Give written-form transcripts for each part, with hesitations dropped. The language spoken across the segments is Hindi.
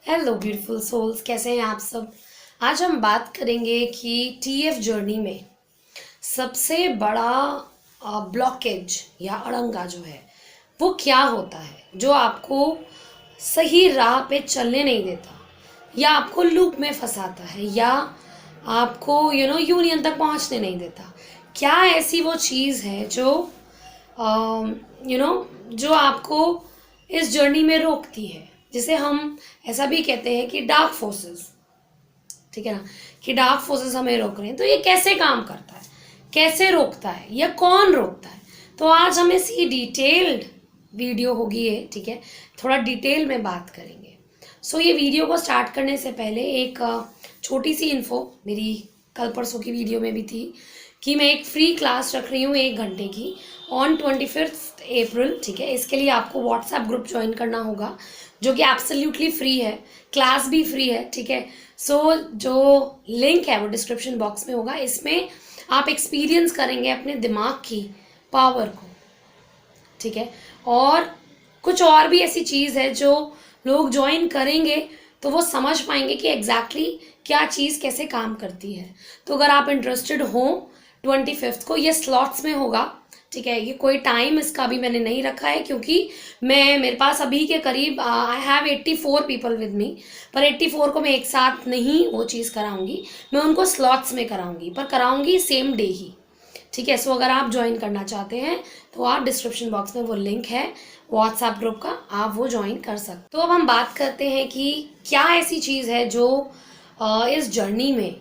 हेलो ब्यूटीफुल सोल्स, कैसे हैं आप सब। आज हम बात करेंगे कि टीएफ जर्नी में सबसे बड़ा ब्लॉकेज या अड़ंगा जो है वो क्या होता है, जो आपको सही राह पे चलने नहीं देता या आपको लूप में फंसाता है या आपको यूनियन तक पहुंचने नहीं देता। क्या ऐसी वो चीज़ है जो जो आपको इस जर्नी में रोकती है, जिसे हम ऐसा भी कहते हैं कि डार्क फोर्सेस। ठीक है ना, कि डार्क फोर्सेस हमें रोक रहे हैं। तो ये कैसे काम करता है, कैसे रोकता है, या कौन रोकता है। तो आज हम इसकी डिटेल्ड वीडियो होगी ये, ठीक है, थोड़ा डिटेल में बात करेंगे। ये वीडियो को स्टार्ट करने से पहले एक छोटी सी इन्फो मेरी कल परसों की वीडियो में भी थी कि मैं एक फ्री क्लास रख रही हूँ 1 घंटे की ऑन 25 अप्रैल। ठीक है, इसके लिए आपको व्हाट्सएप ग्रुप ज्वाइन करना होगा जो कि एब्सोल्युटली फ्री है, क्लास भी फ्री है। ठीक है, जो लिंक है वो डिस्क्रिप्शन बॉक्स में होगा। इसमें आप एक्सपीरियंस करेंगे अपने दिमाग की पावर को। ठीक है, और कुछ और भी ऐसी चीज़ है जो लोग ज्वाइन करेंगे तो वो समझ पाएंगे कि एग्जैक्टली क्या चीज़ कैसे काम करती है। तो अगर आप इंटरेस्टेड हो 25 को, ये स्लॉट्स में होगा। ठीक है, ये कोई टाइम इसका अभी मैंने नहीं रखा है क्योंकि मेरे पास अभी के करीब I have 84 people with me, पर 84 को मैं एक साथ नहीं वो चीज़ कराऊंगी, मैं उनको स्लॉट्स में कराऊंगी, पर कराऊंगी सेम डे ही। ठीक है, अगर आप ज्वाइन करना चाहते हैं तो आप डिस्क्रिप्शन बॉक्स में वो लिंक है व्हाट्सएप ग्रुप का, आप वो ज्वाइन कर सकते। तो अब हम बात करते हैं कि क्या ऐसी चीज़ है जो इस जर्नी में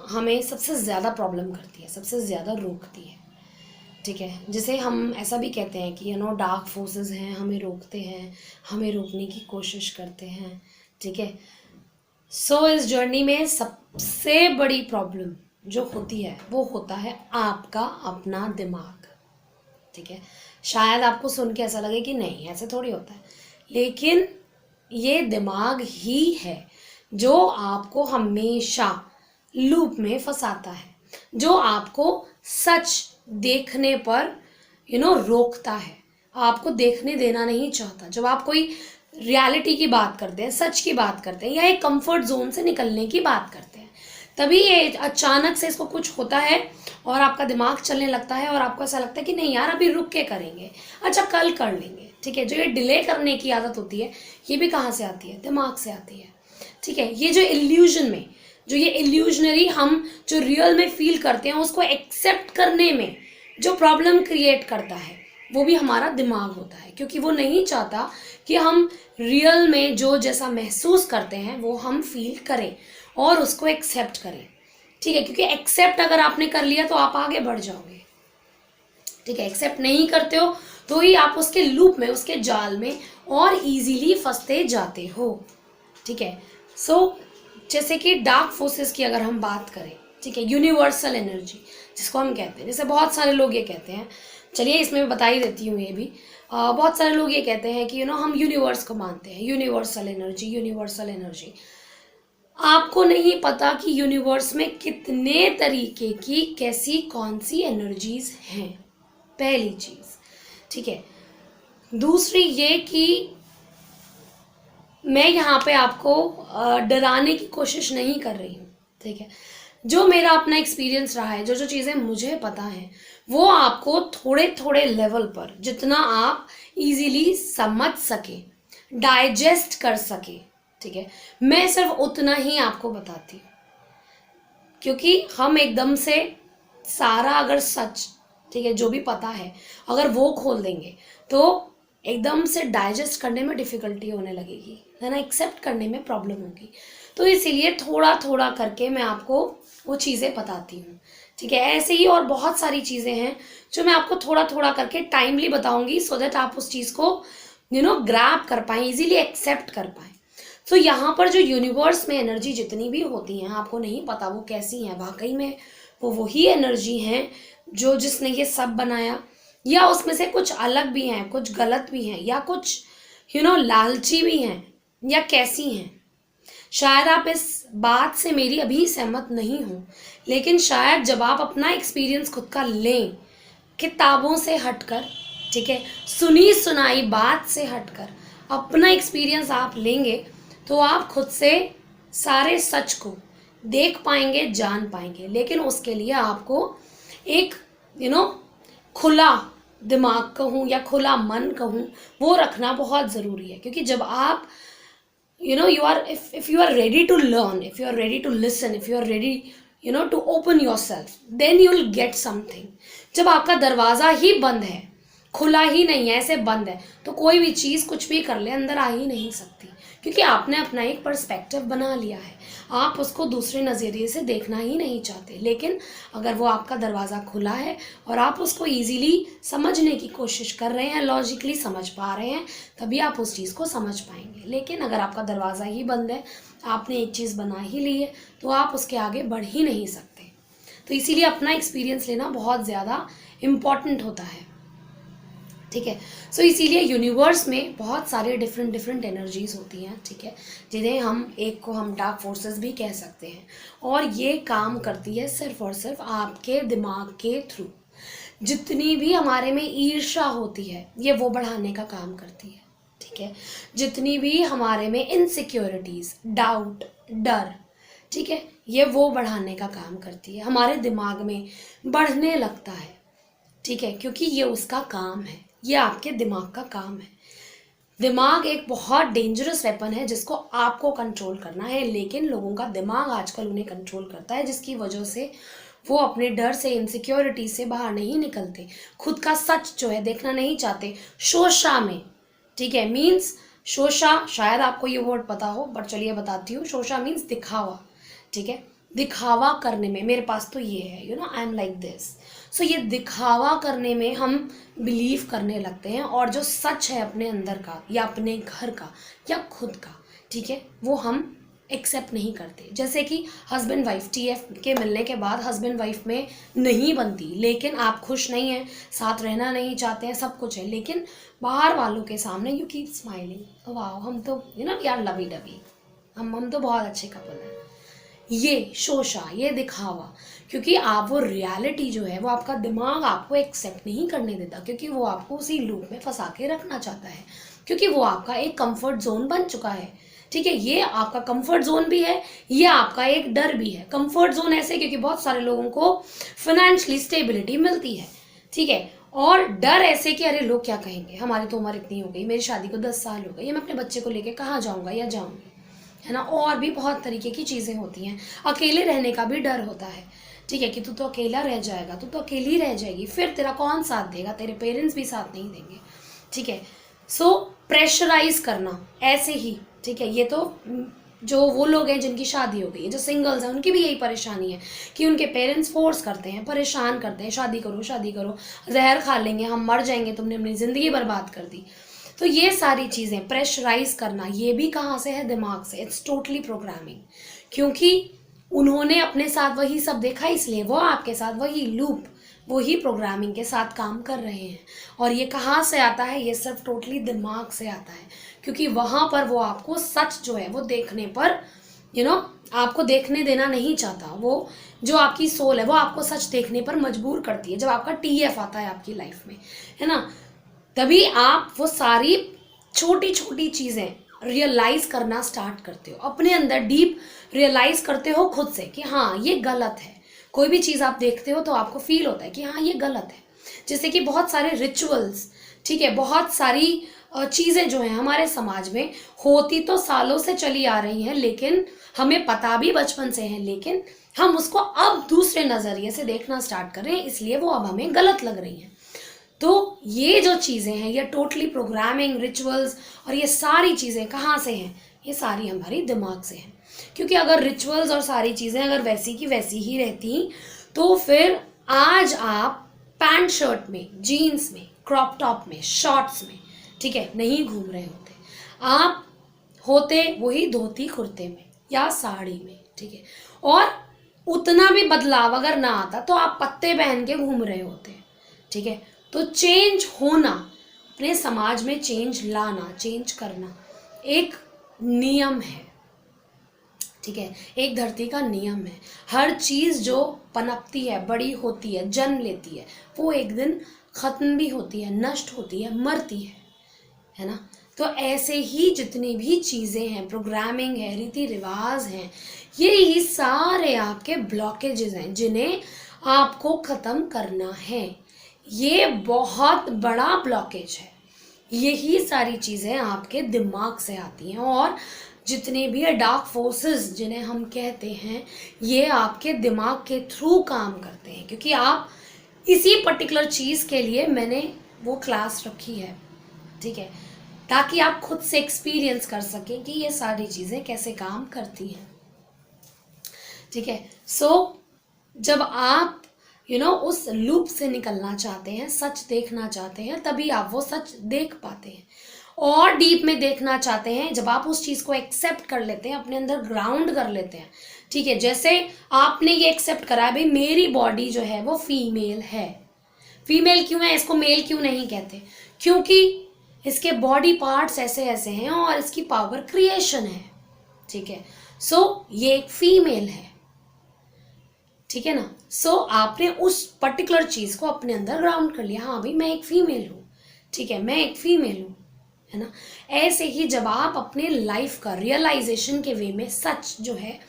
हमें सबसे ज़्यादा प्रॉब्लम करती है, सबसे ज़्यादा रोकती है। ठीक है, जिसे हम ऐसा भी कहते हैं कि डार्क फोर्सेस हैं, हमें रोकते हैं, हमें रोकने की कोशिश करते हैं। ठीक है, इस जर्नी में सबसे बड़ी प्रॉब्लम जो होती है वो होता है आपका अपना दिमाग। ठीक है, शायद आपको सुन के ऐसा लगे कि नहीं ऐसे थोड़ी होता है, लेकिन ये दिमाग ही है जो आपको हमेशा लूप में फंसाता है, जो आपको सच देखने पर रोकता है, आपको देखने देना नहीं चाहता। जब आप कोई रियलिटी की बात करते हैं, सच की बात करते हैं, या एक कंफर्ट जोन से निकलने की बात करते हैं, तभी ये अचानक से इसको कुछ होता है और आपका दिमाग चलने लगता है और आपको ऐसा लगता है कि नहीं यार अभी रुक के करेंगे, अच्छा कल कर लेंगे। ठीक है, जो ये डिले करने की आदत होती है ये भी कहाँ से आती है, दिमाग से आती है। ठीक है, ये जो इल्यूजन में, जो ये इल्यूजनरी हम जो रियल में फील करते हैं उसको एक्सेप्ट करने में जो प्रॉब्लम क्रिएट करता है वो भी हमारा दिमाग होता है, क्योंकि वो नहीं चाहता कि हम रियल में जो जैसा महसूस करते हैं वो हम फील करें और उसको एक्सेप्ट करें। ठीक है, क्योंकि एक्सेप्ट अगर आपने कर लिया तो आप आगे बढ़ जाओगे। ठीक है, एक्सेप्ट नहीं करते हो तो ही आप उसके लूप में, उसके जाल में और इजीली फंसते जाते हो। ठीक है, जैसे कि डार्क फोर्सेस की अगर हम बात करें, ठीक है, यूनिवर्सल एनर्जी जिसको हम कहते हैं, जैसे बहुत सारे लोग ये कहते हैं, चलिए इसमें मैं बता ही देती हूँ ये भी। बहुत सारे लोग ये कहते हैं कि हम यूनिवर्स को मानते हैं, यूनिवर्सल एनर्जी, यूनिवर्सल एनर्जी। आपको नहीं पता कि यूनिवर्स में कितने तरीके की कैसी कौन सी एनर्जीज हैं, पहली चीज। ठीक है, दूसरी ये कि मैं यहाँ पे आपको डराने की कोशिश नहीं कर रही हूँ। ठीक है, जो मेरा अपना एक्सपीरियंस रहा है, जो जो चीज़ें मुझे पता है वो आपको थोड़े थोड़े लेवल पर जितना आप इजीली समझ सके, डाइजेस्ट कर सके, ठीक है, मैं सिर्फ उतना ही आपको बताती हूँ। क्योंकि हम एकदम से सारा अगर सच, ठीक है, जो भी पता है अगर वो खोल देंगे तो एकदम से डाइजेस्ट करने में डिफ़िकल्टी होने लगेगी, है ना, एक्सेप्ट करने में प्रॉब्लम होगी। तो इसीलिए थोड़ा थोड़ा करके मैं आपको वो चीज़ें बताती हूँ। ठीक है, ऐसे ही और बहुत सारी चीज़ें हैं जो मैं आपको थोड़ा थोड़ा करके टाइमली बताऊंगी, सो दैट आप उस चीज़ को ग्रैब कर पाएँ, इजीली एक्सेप्ट कर पाएँ। तो यहाँ पर जो यूनिवर्स में एनर्जी जितनी भी होती हैं, आपको नहीं पता वो कैसी हैं, वाकई में वो वही एनर्जी हैं जो जिसने ये सब बनाया, या उसमें से कुछ अलग भी हैं, कुछ गलत भी हैं, या कुछ लालची भी हैं, या कैसी हैं। शायद आप इस बात से मेरी अभी सहमत नहीं हो, लेकिन शायद जब आप अपना एक्सपीरियंस खुद का लें, किताबों से हटकर, ठीक है, सुनी सुनाई बात से हटकर अपना एक्सपीरियंस आप लेंगे, तो आप खुद से सारे सच को देख पाएंगे, जान पाएंगे। लेकिन उसके लिए आपको एक खुला दिमाग कहूँ या खुला मन कहूँ, वो रखना बहुत ज़रूरी है। क्योंकि जब आप you are, if you are ready to learn, if you are ready to listen, if you are ready to open yourself, then you will get something. जब आपका दरवाज़ा ही बंद है, खुला ही नहीं है, ऐसे बंद है, तो कोई भी चीज़ कुछ भी कर ले अंदर आ ही नहीं सकती। क्योंकि आपने अपना एक पर्सपेक्टिव बना लिया है, आप उसको दूसरे नज़रिए से देखना ही नहीं चाहते। लेकिन अगर वो आपका दरवाज़ा खुला है और आप उसको ईजीली समझने की कोशिश कर रहे हैं, लॉजिकली समझ पा रहे हैं, तभी आप उस चीज़ को समझ पाएंगे। लेकिन अगर आपका दरवाज़ा ही बंद है, आपने एक चीज़ बना ही ली है, तो आप उसके आगे बढ़ ही नहीं सकते। तो इसीलिए अपना एक्सपीरियंस लेना बहुत ज़्यादा इम्पॉर्टेंट होता है। ठीक है। सो इसीलिए यूनिवर्स में बहुत सारे डिफरेंट एनर्जीज होती हैं। ठीक है, जिन्हें एक को हम डार्क फोर्सेस भी कह सकते हैं। और ये काम करती है सिर्फ और सिर्फ आपके दिमाग के थ्रू। जितनी भी हमारे में ईर्ष्या होती है, ये वो बढ़ाने का काम करती है। ठीक है, जितनी भी हमारे में इनसिक्योरिटीज, डाउट, डर, ठीक है, ये वो बढ़ाने का काम करती है, हमारे दिमाग में बढ़ने लगता है। ठीक है, क्योंकि ये उसका काम है, ये आपके दिमाग का काम है। दिमाग एक बहुत डेंजरस वेपन है जिसको आपको कंट्रोल करना है। लेकिन लोगों का दिमाग आजकल उन्हें कंट्रोल करता है, जिसकी वजह से वो अपने डर से, इनसिक्योरिटी से बाहर नहीं निकलते, खुद का सच जो है देखना नहीं चाहते, शोषा में। ठीक है, मीन्स शोषा, शायद आपको ये वर्ड पता हो, बट चलिए बताती हूँ। शोषा मीन्स दिखावा। ठीक है, दिखावा करने में, मेरे पास तो ये है, आई एम लाइक दिस। सो ये दिखावा करने में हम बिलीव करने लगते हैं, और जो सच है अपने अंदर का या अपने घर का या खुद का, ठीक है, वो हम एक्सेप्ट नहीं करते। जैसे कि हस्बैंड वाइफ, टीएफ के मिलने के बाद हस्बैंड वाइफ में नहीं बनती, लेकिन आप खुश नहीं हैं, साथ रहना नहीं चाहते हैं, सब कुछ है, लेकिन बाहर वालों के सामने यू कीप स्माइलिंग, वाह हम तो वी आर लवी डवी, हम तो बहुत अच्छे कपल हैं। ये शोषा, ये दिखावा, क्योंकि आप वो रियलिटी जो है वो आपका दिमाग आपको एक्सेप्ट नहीं करने देता, क्योंकि वो आपको उसी लूप में फंसा के रखना चाहता है, क्योंकि वो आपका एक कंफर्ट जोन बन चुका है। ठीक है, ये आपका कंफर्ट जोन भी है, ये आपका एक डर भी है। कंफर्ट जोन ऐसे क्योंकि बहुत सारे लोगों को फाइनेंशियली स्टेबिलिटी मिलती है। ठीक है, और डर ऐसे कि अरे लोग क्या कहेंगे, हमारी तो उम्र इतनी हो गई, मेरी शादी को 10 साल हो गए, मैं अपने बच्चे को लेके कहाँ जाऊँगा या जाऊँगी, है ना। और भी बहुत तरीके की चीज़ें होती हैं। अकेले रहने का भी डर होता है। ठीक है, कि तू तो अकेला रह जाएगा, तू तो अकेली रह जाएगी, फिर तेरा कौन साथ देगा, तेरे पेरेंट्स भी साथ नहीं देंगे। ठीक है, सो प्रेशराइज करना ऐसे ही। ठीक है, ये तो जो वो लोग हैं जिनकी शादी हो गई है, जो सिंगल्स हैं, उनकी भी यही परेशानी है कि उनके पेरेंट्स फोर्स करते हैं, परेशान करते हैं, शादी करो शादी करो, जहर खा लेंगे, हम मर जाएंगे, तुमने अपनी ज़िंदगी बर्बाद कर दी। तो ये सारी चीज़ें, प्रेशराइज करना, ये भी कहाँ से है, दिमाग से। इट्स टोटली प्रोग्रामिंग, क्योंकि उन्होंने अपने साथ वही सब देखा, इसलिए वो आपके साथ वही लूप, वही प्रोग्रामिंग के साथ काम कर रहे हैं। और ये कहाँ से आता है, ये सिर्फ टोटली दिमाग से आता है, क्योंकि वहाँ पर वो आपको सच जो है वो देखने पर आपको देखने देना नहीं चाहता। वो जो आपकी सोल है वो आपको सच देखने पर मजबूर करती है। जब आपका टीएफ आता है आपकी लाइफ में, है ना, तभी आप वो सारी छोटी छोटी चीज़ें रियलाइज करना स्टार्ट करते हो, अपने अंदर डीप रियलाइज करते हो खुद से कि हाँ ये गलत है। कोई भी चीज़ आप देखते हो तो आपको फील होता है कि हाँ ये गलत है। जैसे कि बहुत सारे रिचुअल्स, ठीक है, बहुत सारी चीज़ें जो हैं हमारे समाज में होती तो सालों से चली आ रही हैं, लेकिन हमें पता भी बचपन से है, लेकिन हम उसको अब दूसरे नज़रिए से देखना स्टार्ट कर रहे हैं, इसलिए वो अब हमें गलत लग रही हैं। तो ये जो चीज़ें हैं, ये टोटली प्रोग्रामिंग, रिचुअल्स और ये सारी चीज़ें कहाँ से हैं, ये सारी हमारी दिमाग से हैं। क्योंकि अगर रिचुअल्स और सारी चीज़ें अगर वैसी की वैसी ही रहती, तो फिर आज आप पैंट शर्ट में, जीन्स में, क्रॉप टॉप में, शॉर्ट्स में, ठीक है, नहीं घूम रहे होते। आप होते वही धोती कुर्ते में या साड़ी में। ठीक है, और उतना भी बदलाव अगर ना आता तो आप पत्ते पहन के घूम रहे होते। ठीक है, तो चेंज होना, अपने समाज में चेंज लाना, चेंज करना एक नियम है। ठीक है, एक धरती का नियम है। हर चीज़ जो पनपती है, बड़ी होती है, जन्म लेती है, वो एक दिन ख़त्म भी होती है, नष्ट होती है, मरती है ना। तो ऐसे ही जितनी भी चीज़ें हैं, प्रोग्रामिंग है, रीति रिवाज हैं, ये ही सारे आपके ब्लॉकेजेस हैं जिन्हें आपको ख़त्म करना है। ये बहुत बड़ा ब्लॉकेज है। यही सारी चीज़ें आपके दिमाग से आती हैं, और जितने भी डार्क फोर्सेस जिन्हें हम कहते हैं, ये आपके दिमाग के थ्रू काम करते हैं। क्योंकि आप इसी पर्टिकुलर चीज़ के लिए मैंने वो क्लास रखी है, ठीक है, ताकि आप खुद से एक्सपीरियंस कर सकें कि ये सारी चीज़ें कैसे काम करती हैं, ठीक है। सो जब आप उस लूप से निकलना चाहते हैं, सच देखना चाहते हैं, तभी आप वो सच देख पाते हैं। और डीप में देखना चाहते हैं, जब आप उस चीज़ को एक्सेप्ट कर लेते हैं, अपने अंदर ग्राउंड कर लेते हैं, ठीक है। जैसे आपने ये एक्सेप्ट करा, भाई मेरी बॉडी जो है वो फीमेल है। फीमेल क्यों है, इसको मेल क्यों नहीं कहते? क्योंकि इसके बॉडी पार्ट्स ऐसे ऐसे हैं और इसकी पावर क्रिएशन है, ठीक है। सो ये एक फीमेल है, ठीक है ना। सो आपने उस पर्टिकुलर चीज़ को अपने अंदर ग्राउंड कर लिया, हाँ भाई मैं एक फीमेल हूँ, ठीक है, मैं एक फीमेल हूँ, है ना। ऐसे ही जब आप अपने लाइफ का रियलाइजेशन के वे में सच जो है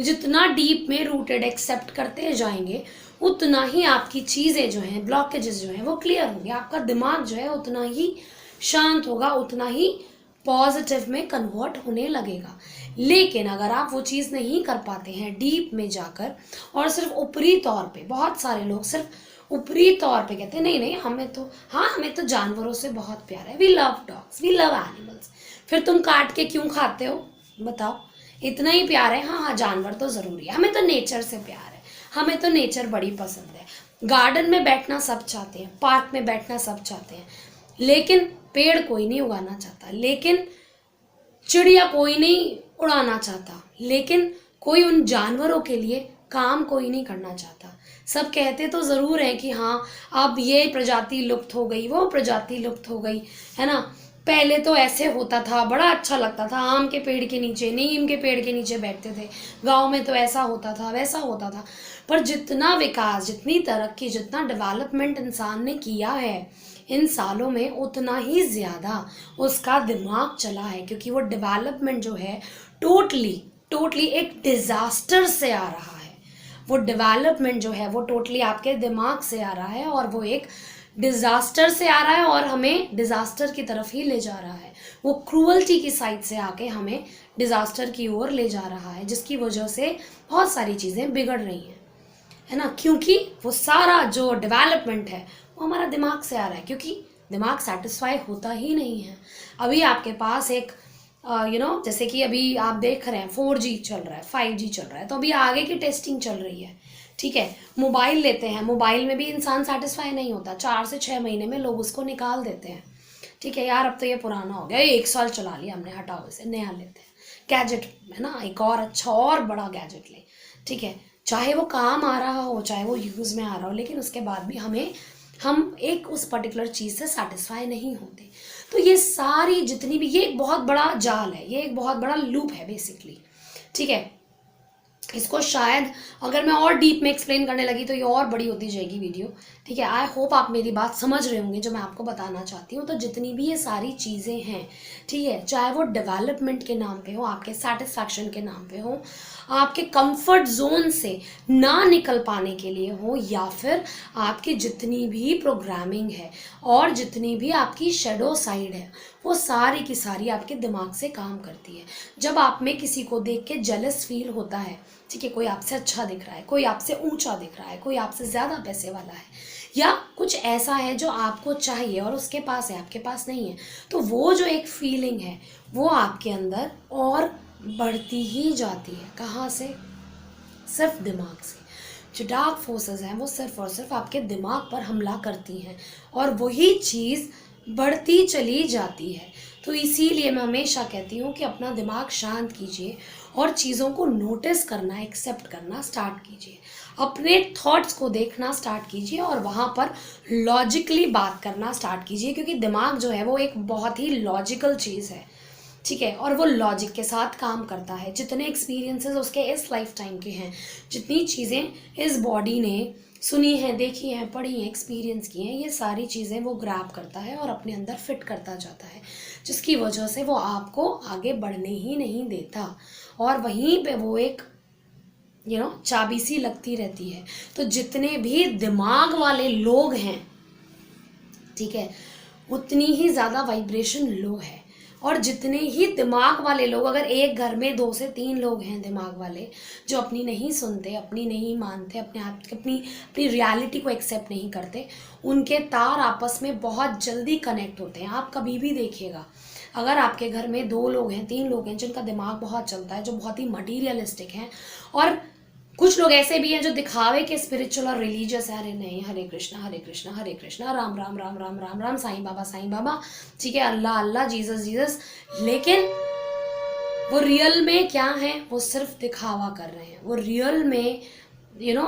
जितना डीप में रूटेड एक्सेप्ट करते जाएंगे, उतना ही आपकी चीज़ें जो हैं, ब्लॉकेजेस जो हैं वो क्लियर होंगे। आपका दिमाग जो है उतना ही शांत होगा, उतना ही पॉजिटिव में कन्वर्ट होने लगेगा। लेकिन अगर आप वो चीज़ नहीं कर पाते हैं डीप में जाकर, और सिर्फ ऊपरी तौर पे, बहुत सारे लोग सिर्फ ऊपरी तौर पे कहते हैं नहीं नहीं हमें तो जानवरों से बहुत प्यार है, we love dogs, we love animals. फिर तुम काट के क्यों खाते हो, बताओ? इतना ही प्यार है, हाँ जानवर तो ज़रूरी है, हमें तो नेचर से प्यार है, हमें तो नेचर बड़ी पसंद है। गार्डन में बैठना सब चाहते हैं, पार्क में बैठना सब चाहते हैं, लेकिन पेड़ कोई नहीं उगाना चाहता, लेकिन चिड़िया कोई नहीं उड़ाना चाहता, लेकिन कोई उन जानवरों के लिए काम कोई नहीं करना चाहता। सब कहते तो ज़रूर है कि हाँ अब ये प्रजाति लुप्त हो गई, वो प्रजाति लुप्त हो गई, है ना। पहले तो ऐसे होता था, बड़ा अच्छा लगता था, आम के पेड़ के नीचे, नीम के पेड़ के नीचे बैठते थे, गांव में तो ऐसा होता था, वैसा होता था। पर जितना विकास, जितनी तरक्की, जितना डेवलपमेंट इंसान ने किया है इन सालों में, उतना ही ज़्यादा उसका दिमाग चला है। क्योंकि वो डेवलपमेंट जो है टोटली एक डिज़ास्टर से आ रहा है। वो डेवलपमेंट जो है वो टोटली आपके दिमाग से आ रहा है, और वो एक डिज़ास्टर से आ रहा है और हमें डिज़ास्टर की तरफ ही ले जा रहा है। वो क्रूअल्टी की साइड से आके हमें डिज़ास्टर की ओर ले जा रहा है, जिसकी वजह से बहुत सारी चीज़ें बिगड़ रही हैं, है ना। क्योंकि वो सारा जो डेवलपमेंट है वो हमारा दिमाग से आ रहा है, क्योंकि दिमाग सेटिस्फाई होता ही नहीं है। अभी आपके पास एक जैसे कि अभी आप देख रहे हैं 4G चल रहा है, 5G चल रहा है, तो अभी आगे की टेस्टिंग चल रही है, ठीक है। मोबाइल लेते हैं, मोबाइल में भी इंसान सेटिस्फाई नहीं होता, 4 से 6 महीने में लोग उसको निकाल देते हैं, ठीक है। यार अब तो ये पुराना हो गया, 1 साल चला लिया हमने, हटाओ इसे, नया लेते हैं। गैजेट है ना, एक और अच्छा और बड़ा गैजेट ले, ठीक है, चाहे वो काम आ रहा हो, चाहे वो यूज़ में आ रहा हो, लेकिन उसके बाद भी हम एक उस पर्टिकुलर चीज़ से सेटिस्फाई नहीं होते। तो ये सारी जितनी भी, ये एक बहुत बड़ा जाल है, ये एक बहुत बड़ा लूप है बेसिकली, ठीक है। इसको शायद अगर मैं और डीप में एक्सप्लेन करने लगी तो ये और बड़ी होती जाएगी वीडियो, ठीक है। आई होप आप मेरी बात समझ रहे होंगे जो मैं आपको बताना चाहती हूँ। तो जितनी भी ये सारी चीज़ें हैं, ठीक है, चाहे वो डेवलपमेंट के नाम पे हो, आपके सेटिस्फैक्शन के नाम पे हो, आपके कंफर्ट जोन से ना निकल पाने के लिए हो, या फिर आपकी जितनी भी प्रोग्रामिंग है और जितनी भी आपकी शेडो साइड है, वो सारी की सारी आपके दिमाग से काम करती है। जब आप में किसी को देख के जेलस फील होता है, ठीक है, कोई आपसे अच्छा दिख रहा है, कोई आपसे ऊंचा दिख रहा है, कोई आपसे ज़्यादा पैसे वाला है, या कुछ ऐसा है जो आपको चाहिए और उसके पास है, आपके पास नहीं है, तो वो जो एक फीलिंग है वो आपके अंदर और बढ़ती ही जाती है। कहाँ से? सिर्फ दिमाग से। जो डार्क फोर्सेस हैं वो सिर्फ और सिर्फ आपके दिमाग पर हमला करती हैं, और वही चीज़ बढ़ती चली जाती है। तो इसीलिए मैं हमेशा कहती हूँ कि अपना दिमाग शांत कीजिए और चीज़ों को नोटिस करना, एक्सेप्ट करना स्टार्ट कीजिए, अपने थॉट्स को देखना स्टार्ट कीजिए और वहाँ पर लॉजिकली बात करना स्टार्ट कीजिए। क्योंकि दिमाग जो है वो एक बहुत ही लॉजिकल चीज़ है, ठीक है, और वो लॉजिक के साथ काम करता है। जितने एक्सपीरियंसेस उसके इस लाइफ टाइम के हैं, जितनी चीज़ें इस बॉडी ने सुनी हैं, देखी हैं, पढ़ी हैं, एक्सपीरियंस की हैं, ये सारी चीज़ें वो ग्रैब करता है और अपने अंदर फिट करता जाता है, जिसकी वजह से वो आपको आगे बढ़ने ही नहीं देता, और वहीं पे वो एक चाबी सी लगती रहती है। तो जितने भी दिमाग वाले लोग हैं, ठीक है, उतनी ही ज़्यादा वाइब्रेशन लो है। और जितने ही दिमाग वाले लोग, अगर एक घर में 2 से 3 लोग हैं दिमाग वाले, जो अपनी नहीं सुनते, अपनी नहीं मानते, अपने आप अपनी अपनी रियलिटी को एक्सेप्ट नहीं करते, उनके तार आपस में बहुत जल्दी कनेक्ट होते हैं। आप कभी भी देखिएगा, अगर आपके घर में 2 लोग हैं, 3 लोग हैं जिनका दिमाग बहुत चलता है, जो बहुत ही मटीरियलिस्टिक हैं, और कुछ लोग ऐसे भी हैं जो दिखावे के स्पिरिचुअल और रिलीजियस है, अरे नहीं, हरे कृष्णा हरे कृष्णा हरे कृष्णा, राम राम राम राम राम राम, साईं बाबा, ठीक है, अल्लाह अल्लाह, जीसस जीसस, लेकिन वो रियल में क्या है? वो सिर्फ दिखावा कर रहे हैं। वो रियल में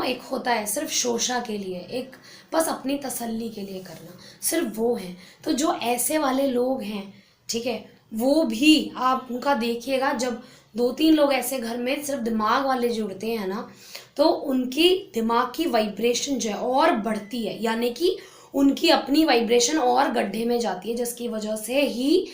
एक होता है सिर्फ शोषा के लिए, एक बस अपनी तसल्ली के लिए करना, सिर्फ वो है। तो जो ऐसे वाले लोग हैं, ठीक है, वो भी आप उनका देखिएगा, जब 2-3 लोग ऐसे घर में सिर्फ दिमाग वाले जुड़ते हैं ना, तो उनकी दिमाग की वाइब्रेशन जो है और बढ़ती है, यानी कि उनकी अपनी वाइब्रेशन और गड्ढे में जाती है, जिसकी वजह से ही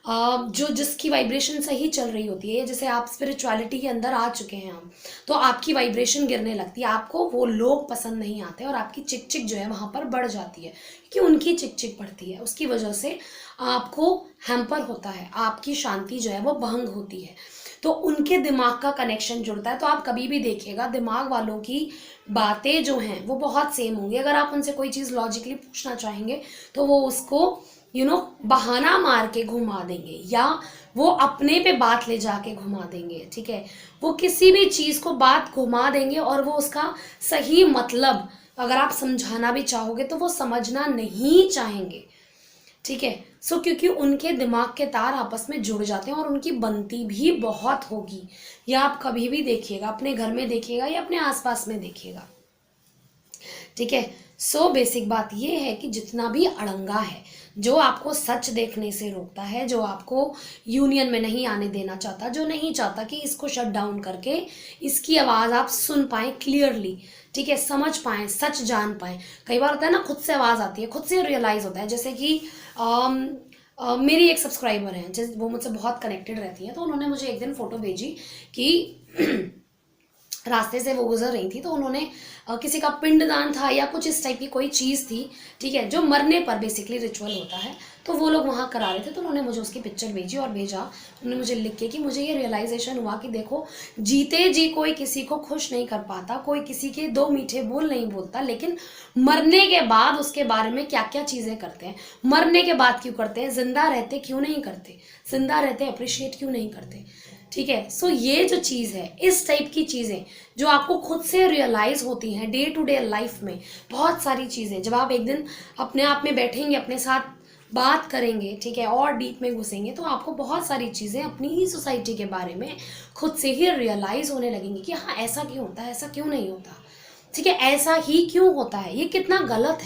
जिसकी वाइब्रेशन सही चल रही होती है, जैसे आप स्पिरिचुअलिटी के अंदर आ चुके हैं हम, तो आपकी वाइब्रेशन गिरने लगती है, आपको वो लोग पसंद नहीं आते, और आपकी चिक चिक जो है वहाँ पर बढ़ जाती है, क्योंकि उनकी चिक चिक बढ़ती है, उसकी वजह से आपको हैम्पर होता है, आपकी शांति जो है वो भंग होती है। तो उनके दिमाग का कनेक्शन जुड़ता है। तो आप कभी भी देखिएगा, दिमाग वालों की बातें जो हैं वो बहुत सेम होंगी। अगर आप उनसे कोई चीज़ लॉजिकली पूछना चाहेंगे तो वो उसको बहाना मार के घुमा देंगे, या वो अपने पे बात ले जाके घुमा देंगे, ठीक है, वो किसी भी चीज़ को बात घुमा देंगे, और वो उसका सही मतलब अगर आप समझाना भी चाहोगे तो वो समझना नहीं चाहेंगे, ठीक है। सो क्योंकि उनके दिमाग के तार आपस में जुड़ जाते हैं, और उनकी बनती भी बहुत होगी। या आप कभी भी देखिएगा, अपने घर में देखिएगा या अपने आसपास में देखिएगा, ठीक है। सो बेसिक बात ये है कि जितना भी अड़ंगा है, जो आपको सच देखने से रोकता है, जो आपको यूनियन में नहीं आने देना चाहता, जो नहीं चाहता कि इसको शट डाउन करके इसकी आवाज़ आप सुन पाएँ क्लियरली, ठीक है, समझ पाएँ, सच जान पाएँ। कई बार होता है ना, खुद से आवाज़ आती है, खुद से रियलाइज़ होता है। जैसे कि मेरी एक सब्सक्राइबर हैं, जिस वो मुझसे बहुत कनेक्टेड रहती हैं, तो उन्होंने मुझे एक दिन फ़ोटो भेजी कि रास्ते से वो गुजर रही थी, तो उन्होंने किसी का पिंडदान था या कुछ इस टाइप की कोई चीज़ थी, ठीक है, जो मरने पर बेसिकली रिचुअल होता है, तो वो लोग वहाँ करा रहे थे। तो उन्होंने मुझे उसकी पिक्चर भेजी और भेजा, उन्होंने मुझे लिख के कि मुझे ये रियलाइजेशन हुआ कि देखो, जीते जी कोई किसी को खुश नहीं कर पाता, कोई किसी के 2 मीठे बोल नहीं बोलता, लेकिन मरने के बाद उसके बारे में क्या क्या चीज़ें करते हैं, मरने के बाद क्यों करते हैं, जिंदा रहते क्यों नहीं करते, जिंदा रहते अप्रिशिएट क्यों नहीं करते, ठीक है। सो ये जो चीज़ है, इस टाइप की चीज़ें जो आपको खुद से रियलाइज़ होती हैं डे टू डे लाइफ में, बहुत सारी चीज़ें, जब आप एक दिन अपने आप में बैठेंगे, अपने साथ बात करेंगे, ठीक है, और डीप में घुसेंगे, तो आपको बहुत सारी चीज़ें अपनी ही सोसाइटी के बारे में खुद से ही रियलाइज़ होने लगेंगी कि हाँ, ऐसा क्यों होता है, ऐसा क्यों नहीं होता, ठीक है, ऐसा ही क्यों होता है, ये कितना गलत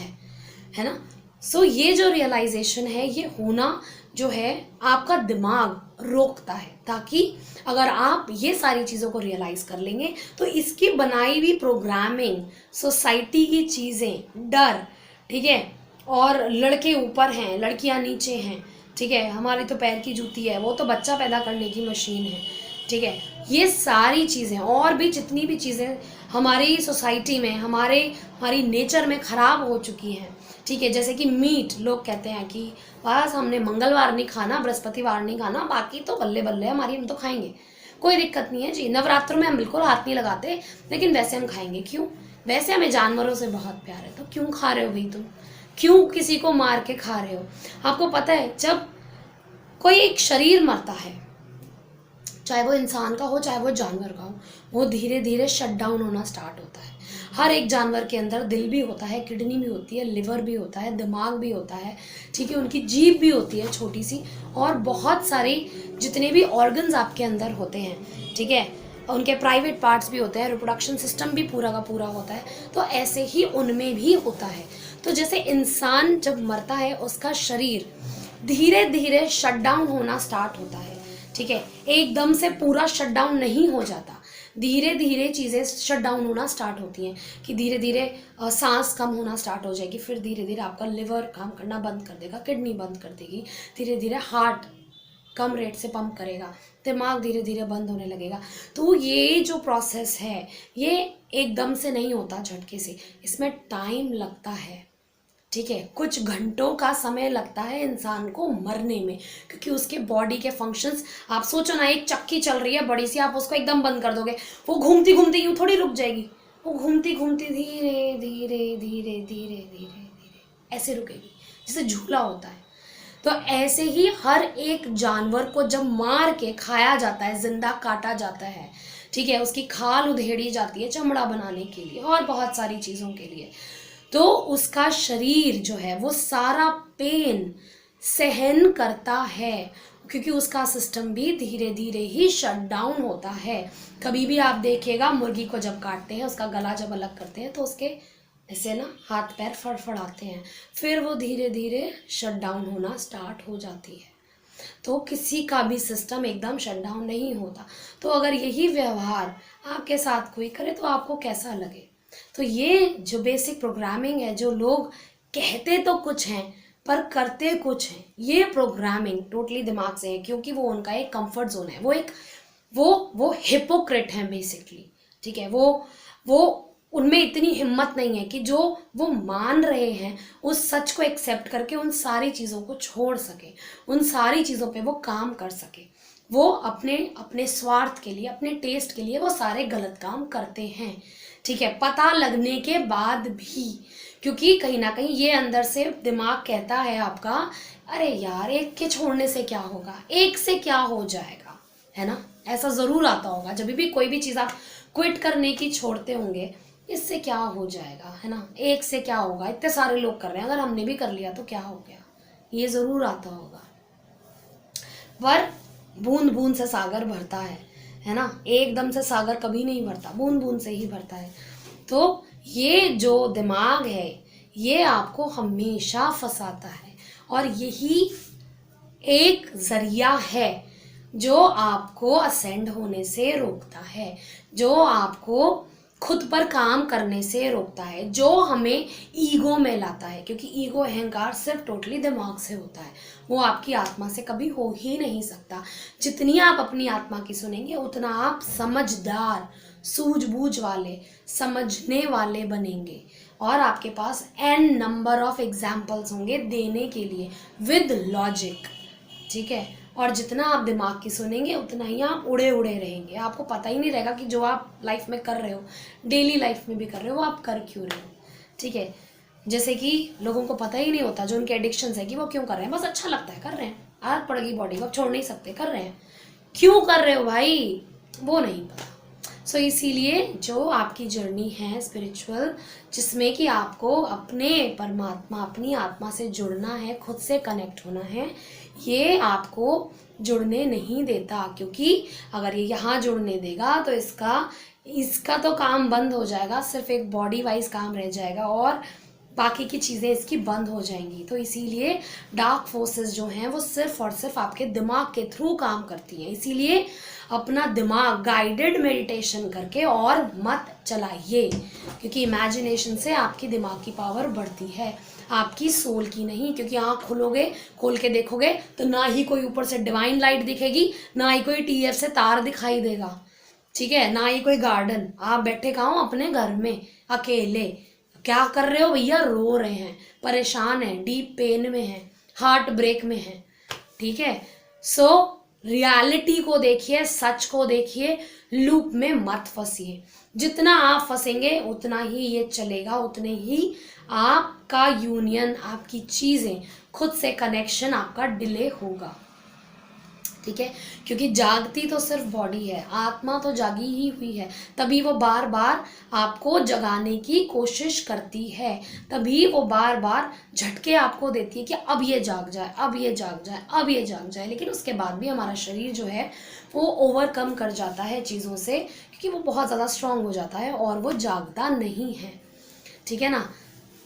है ना। सो ये जो रियलाइजेशन है, ये होना जो है आपका दिमाग रोकता है, ताकि अगर आप ये सारी चीज़ों को रियलाइज़ कर लेंगे तो इसकी बनाई हुई प्रोग्रामिंग, सोसाइटी की चीज़ें, डर, ठीक है, और लड़के ऊपर हैं, लड़कियां नीचे हैं, ठीक है, हमारी तो पैर की जूती है, वो तो बच्चा पैदा करने की मशीन है, ठीक है, ये सारी चीज़ें और भी जितनी भी चीज़ें हमारी सोसाइटी में, हमारी नेचर में ख़राब हो चुकी हैं, ठीक है। जैसे कि मीट, लोग कहते हैं कि बस हमने मंगलवार नहीं खाना, बृहस्पतिवार नहीं खाना, बाकी तो बल्ले बल्ले हमारी, हम तो खाएंगे, कोई दिक्कत नहीं है जी। नवरात्रों में हम बिल्कुल हाथ नहीं लगाते, लेकिन वैसे हम खाएंगे, क्यों? वैसे हमें जानवरों से बहुत प्यार है, तो क्यों खा रहे हो भाई तुम, क्यों किसी को मार के खा रहे हो? आपको पता है, जब कोई एक शरीर मरता है, चाहे वो इंसान का हो चाहे वो जानवर का हो, वो धीरे धीरे शट डाउन होना स्टार्ट होता है। हर एक जानवर के अंदर दिल भी होता है, किडनी भी होती है, लिवर भी होता है, दिमाग भी होता है, ठीक है, उनकी जीभ भी होती है छोटी सी, और बहुत सारे जितने भी ऑर्गन्स आपके अंदर होते हैं, ठीक है, उनके प्राइवेट पार्ट्स भी होते हैं, रिप्रोडक्शन सिस्टम भी पूरा का पूरा होता है। तो ऐसे ही उनमें भी होता है। तो जैसे इंसान जब मरता है, उसका शरीर धीरे धीरे शट डाउन होना स्टार्ट होता है, ठीक है, एकदम से पूरा शट डाउन नहीं हो जाता, धीरे धीरे चीज़ें शट डाउन होना स्टार्ट होती हैं कि धीरे धीरे सांस कम होना स्टार्ट हो जाएगी, फिर धीरे धीरे आपका लिवर काम करना बंद कर देगा, किडनी बंद कर देगी, धीरे धीरे हार्ट कम रेट से पंप करेगा, दिमाग धीरे धीरे बंद होने लगेगा। तो ये जो प्रोसेस है ये एकदम से नहीं होता झटके से, इसमें टाइम लगता है, ठीक है, कुछ घंटों का समय लगता है इंसान को मरने में, क्योंकि उसके बॉडी के फंक्शंस, आप सोचो ना, एक चक्की चल रही है बड़ी सी, आप उसको एकदम बंद कर दोगे, वो घूमती घूमती यूँ थोड़ी रुक जाएगी, वो घूमती घूमती धीरे धीरे धीरे धीरे धीरे धीरे ऐसे रुकेगी, जैसे झूला होता है। तो ऐसे ही हर एक जानवर को जब मार के खाया जाता है, जिंदा काटा जाता है, ठीक है, उसकी खाल उधेड़ी जाती है चमड़ा बनाने के लिए और बहुत सारी चीज़ों के लिए, तो उसका शरीर जो है वो सारा पेन सहन करता है, क्योंकि उसका सिस्टम भी धीरे धीरे ही शट डाउन होता है। कभी भी आप देखिएगा मुर्गी को जब काटते हैं, उसका गला जब अलग करते हैं तो उसके ऐसे ना हाथ पैर फड़फड़ाते हैं, फिर वो धीरे धीरे शट डाउन होना स्टार्ट हो जाती है। तो किसी का भी सिस्टम एकदम शट डाउन नहीं होता। तो अगर यही व्यवहार आपके साथ कोई करे तो आपको कैसा लगे? तो ये जो बेसिक प्रोग्रामिंग है, जो लोग कहते तो कुछ हैं पर करते कुछ हैं, ये प्रोग्रामिंग टोटली दिमाग से है, क्योंकि वो उनका एक कंफर्ट जोन है, वो हिपोक्रेट हैं बेसिकली, ठीक है, वो उनमें इतनी हिम्मत नहीं है कि जो वो मान रहे हैं उस सच को एक्सेप्ट करके उन सारी चीज़ों को छोड़ सके, उन सारी चीज़ों पे वो काम कर सके। वो अपने अपने स्वार्थ के लिए, अपने टेस्ट के लिए वो सारे गलत काम करते हैं, ठीक है, पता लगने के बाद भी, क्योंकि कहीं ना कहीं ये अंदर से दिमाग कहता है आपका, अरे यार एक के छोड़ने से क्या होगा, एक से क्या हो जाएगा, है ना, ऐसा ज़रूर आता होगा जब भी कोई भी चीज़ आप क्विट करने की छोड़ते होंगे, इससे क्या हो जाएगा, है ना, एक से क्या होगा, इतने सारे लोग कर रहे हैं, अगर हमने भी कर लिया तो क्या हो गया, ये ज़रूर आता होगा। पर बूंद बूंद से सागर भरता है ना, एकदम से सागर कभी नहीं भरता, बूंद बूंद से ही भरता है। तो ये जो दिमाग है ये आपको हमेशा फंसाता है, और यही एक जरिया है जो आपको असेंड होने से रोकता है, जो आपको खुद पर काम करने से रोकता है, जो हमें ईगो में लाता है, क्योंकि ईगो, अहंकार सिर्फ टोटली दिमाग से होता है, वो आपकी आत्मा से कभी हो ही नहीं सकता। जितनी आप अपनी आत्मा की सुनेंगे उतना आप समझदार, सूझबूझ वाले, समझने वाले बनेंगे, और आपके पास n नंबर ऑफ एग्जाम्पल्स होंगे देने के लिए विद लॉजिक, ठीक है। और जितना आप दिमाग की सुनेंगे उतना ही आप उड़े उड़े रहेंगे, आपको पता ही नहीं रहेगा कि जो आप लाइफ में कर रहे हो, डेली लाइफ में भी कर रहे हो, आप कर क्यों रहे हो, ठीक है। जैसे कि लोगों को पता ही नहीं होता जो उनके एडिक्शंस है कि वो क्यों कर रहे हैं, बस अच्छा लगता है कर रहे हैं, आदत पड़ गई बॉडी को, अब छोड़ नहीं सकते, कर रहे हैं, क्यों कर रहे हो भाई, वो नहीं पता। सो इसीलिए जो आपकी जर्नी है स्पिरिचुअल, जिसमें कि आपको अपने परमात्मा, अपनी आत्मा से जुड़ना है, खुद से कनेक्ट होना है, ये आपको जुड़ने नहीं देता, क्योंकि अगर ये यहाँ जुड़ने देगा तो इसका तो काम बंद हो जाएगा, सिर्फ एक बॉडी वाइज काम रह जाएगा और बाकी की चीज़ें इसकी बंद हो जाएंगी। तो इसीलिए डार्क फोर्सेस जो हैं वो सिर्फ और सिर्फ आपके दिमाग के थ्रू काम करती हैं, इसीलिए अपना दिमाग गाइडेड मेडिटेशन करके और मत चलाइए, क्योंकि इमेजिनेशन से आपकी दिमाग की पावर बढ़ती है, आपकी सोल की नहीं। क्योंकि आँख खोलोगे, खोल के देखोगे तो ना ही कोई ऊपर से डिवाइन लाइट दिखेगी, ना ही कोई टीएफ से तार दिखाई देगा, ठीक है, ना ही कोई गार्डन, आप बैठे कहाँ हो अपने घर में अकेले, क्या कर रहे हो भैया, रो रहे हैं, परेशान हैं, डीप पेन में हैं, हार्ट ब्रेक में हैं, ठीक है। सो रियलिटी को देखिए, सच को देखिए, लूप में मत फंसिए, जितना आप फंसेंगे उतना ही ये चलेगा, उतने ही आपका यूनियन, आपकी चीज़ें, खुद से कनेक्शन आपका डिले होगा, ठीक है। क्योंकि जागती तो सिर्फ बॉडी है, आत्मा तो जागी ही हुई है, तभी वो बार बार आपको जगाने की कोशिश करती है, तभी वो बार बार झटके आपको देती है कि अब ये जाग जाए, अब ये जाग जाए, अब ये जाग जाए। लेकिन उसके बाद भी हमारा शरीर जो है वो ओवरकम कर जाता है चीज़ों से, क्योंकि वो बहुत ज़्यादा स्ट्रांग हो जाता है और वो जागता नहीं है, ठीक है ना।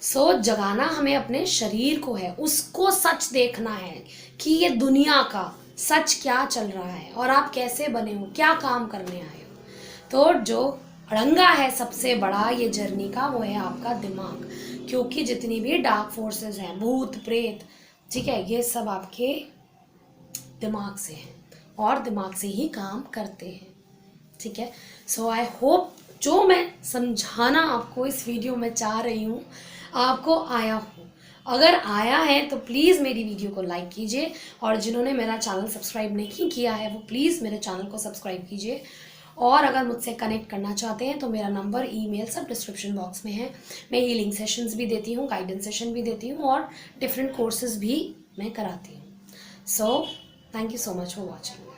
सो जगाना हमें अपने शरीर को है, उसको सच देखना है कि ये दुनिया का सच क्या चल रहा है और आप कैसे बने हो, क्या काम करने आए हो। तो जो अड़ंगा है सबसे बड़ा ये जर्नी का, वो है आपका दिमाग, क्योंकि जितनी भी डार्क फोर्सेस हैं, भूत प्रेत, ठीक है, ये सब आपके दिमाग से हैं और दिमाग से ही काम करते हैं, ठीक है। सो आई होप जो मैं समझाना आपको इस वीडियो में चाह रही हूँ आपको आया हो। अगर आया है तो प्लीज़ मेरी वीडियो को लाइक कीजिए, और जिन्होंने मेरा चैनल सब्सक्राइब नहीं किया है वो प्लीज़ मेरे चैनल को सब्सक्राइब कीजिए। और अगर मुझसे कनेक्ट करना चाहते हैं तो मेरा नंबर, ईमेल सब डिस्क्रिप्शन बॉक्स में है। मैं हीलिंग सेशंस भी देती हूँ, गाइडेंस सेशन भी देती हूँ, और डिफरेंट कोर्सेज भी मैं कराती हूँ। So thank you so much for watching.